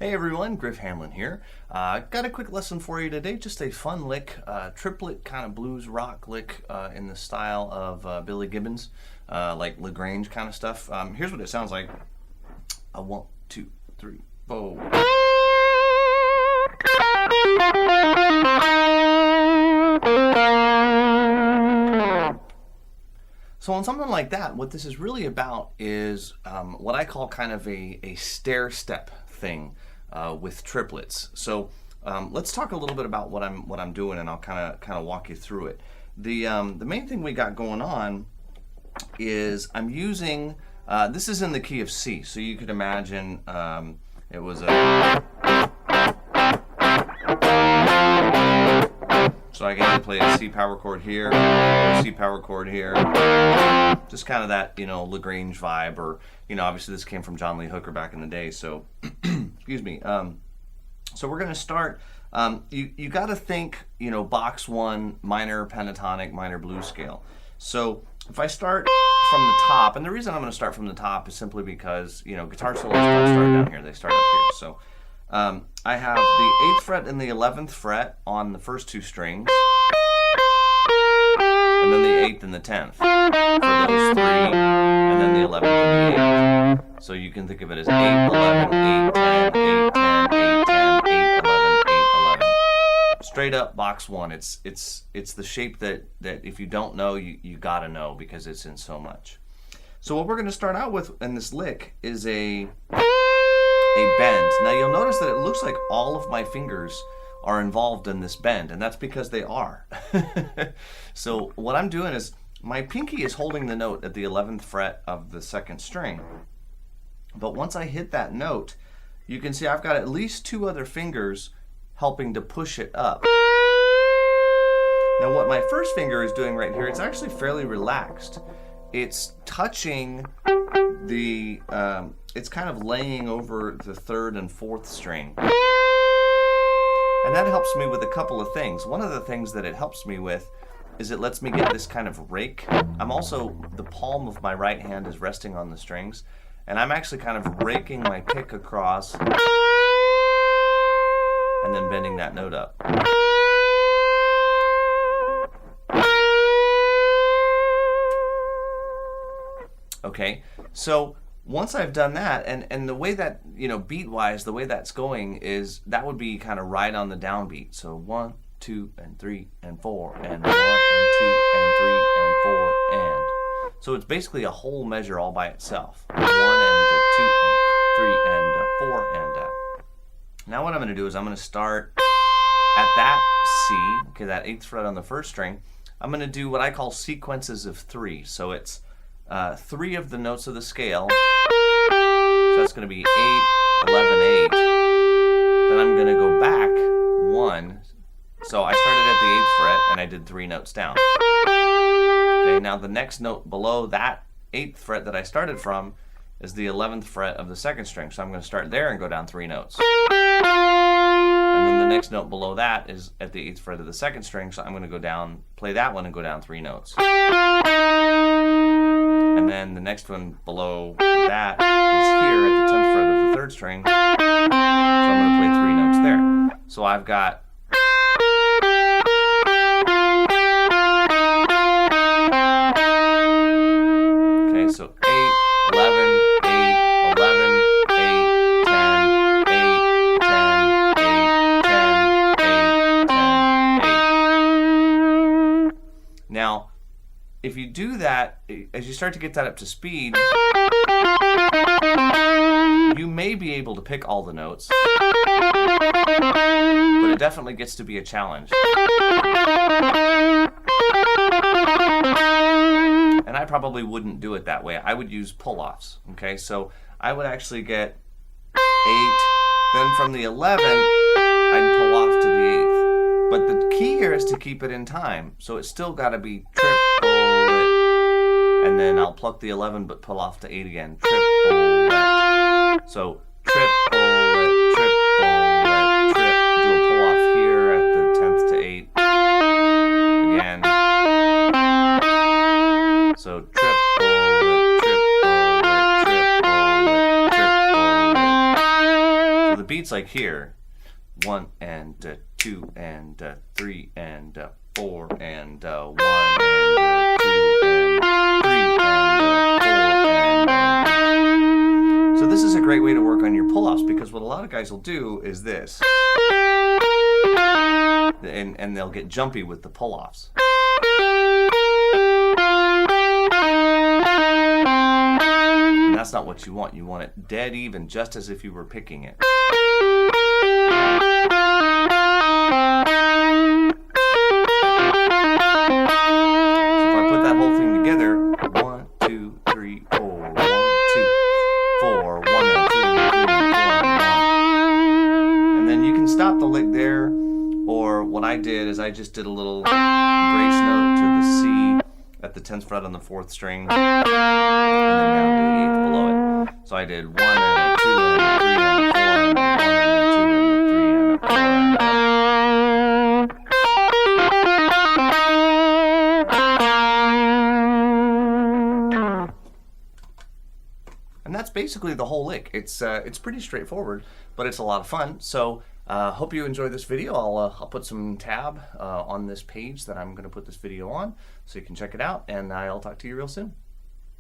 Hey everyone, Griff Hamlin here. Got a quick lesson for you today, just a fun lick, triplet kind of blues rock lick in the style of Billy Gibbons, like Grange kind of stuff. Here's what it sounds like. 1, 2, 3, 4. So on something like that, what this is really about is what I call kind of a stair step thing with triplets. So let's talk a little bit about what I'm doing, and I'll kind of walk you through it. The main thing we got going on is I'm using this is in the key of C, so you could imagine it was a. So I can either play a C power chord here, or a C power chord here, just kind of that, Lagrange vibe, or, obviously this came from John Lee Hooker back in the day, so, excuse me. So we're going to start, you got to think, box 1, minor pentatonic, minor blues scale. So if I start from the top, and the reason I'm going to start from the top is simply because, guitar solos don't start down here, they start up here. So I have the 8th fret and the 11th fret on the first 2 strings, and then the 8th and the 10th for those 3, and then the 11th and the 8th. So you can think of it as 8, 11, 8, 10, 8, 10, 8, 10, 8, 11, 8, 11. Straight up box 1. It's the shape that if you don't know, you gotta know, because it's in so much. So what we're going to start out with in this lick is a bend. Now you'll notice that it looks like all of my fingers are involved in this bend, and that's because they are. So what I'm doing is my pinky is holding the note at the 11th fret of the 2nd string, but once I hit that note, you can see I've got at least 2 other fingers helping to push it up. Now what my first finger is doing right here, it's actually fairly relaxed. It's touching the it's kind of laying over the 3rd and 4th string. And that helps me with a couple of things. One of the things that it helps me with is it lets me get this kind of rake. The palm of my right hand is resting on the strings, and I'm actually kind of raking my pick across and then bending that note up. Okay, so once I've done that, and the way that, beat-wise, the way that's going is that would be kind of right on the downbeat. So 1, 2, and 3, and 4, and 1, and 2, and 3, and 4, and. So it's basically a whole measure all by itself. 1, and 2, and 3, and 4, and. Now what I'm going to do is I'm going to start at that C, okay, that 8th fret on the 1st string. I'm going to do what I call sequences of 3. So it's 3 of the notes of the scale. So that's going to be 8, 11, 8. Then I'm going to go back 1. So I started at the 8th fret and I did 3 notes down. Okay, now the next note below that 8th fret that I started from is the 11th fret of the 2nd string. So I'm going to start there and go down 3 notes. And then the next note below that is at the 8th fret of the 2nd string. So I'm going to go down, play that one and go down 3 notes. And then the next one below that is here at the 10th fret of the 3rd string. So I'm going to play 3 notes there. So I've got okay, so 8, 11, 8, 11, 8, 10, 8, 10, 8, 10, 8, 10, 8. Now, if you do that, as you start to get that up to speed, you may be able to pick all the notes, but it definitely gets to be a challenge. And I probably wouldn't do it that way. I would use pull-offs, okay? So I would actually get 8, then from the 11th, I'd pull off to the 8th. But the key here is to keep it in time. So it's still got to be triplet, and then I'll pluck the 11 but pull off to 8 again. Triplet. So triplet, triplet, trip. Do a pull off here at the 10th to 8 again. So triplet, triplet, triplet, triplet. So the beats like here, 1 and 2 and 3 and 4 and 1 and 2 and 3 and 4 and so this is a great way to work on your pull-offs, because what a lot of guys will do is this, and they'll get jumpy with the pull-offs. And that's not what you want. You want it dead even, just as if you were picking it. Stop the lick there, or what I did is I just did a little grace note to the C at the 10th fret on the 4th string, and then down to the 8th below it. So I did 1 and a 2 and a 3 and a 4 and a 1 and a 2 and a 3 and a 4 and that's basically the whole lick. It's pretty straightforward, but it's a lot of fun. So hope you enjoyed this video. I'll put some tab on this page that I'm going to put this video on, so you can check it out, and I'll talk to you real soon.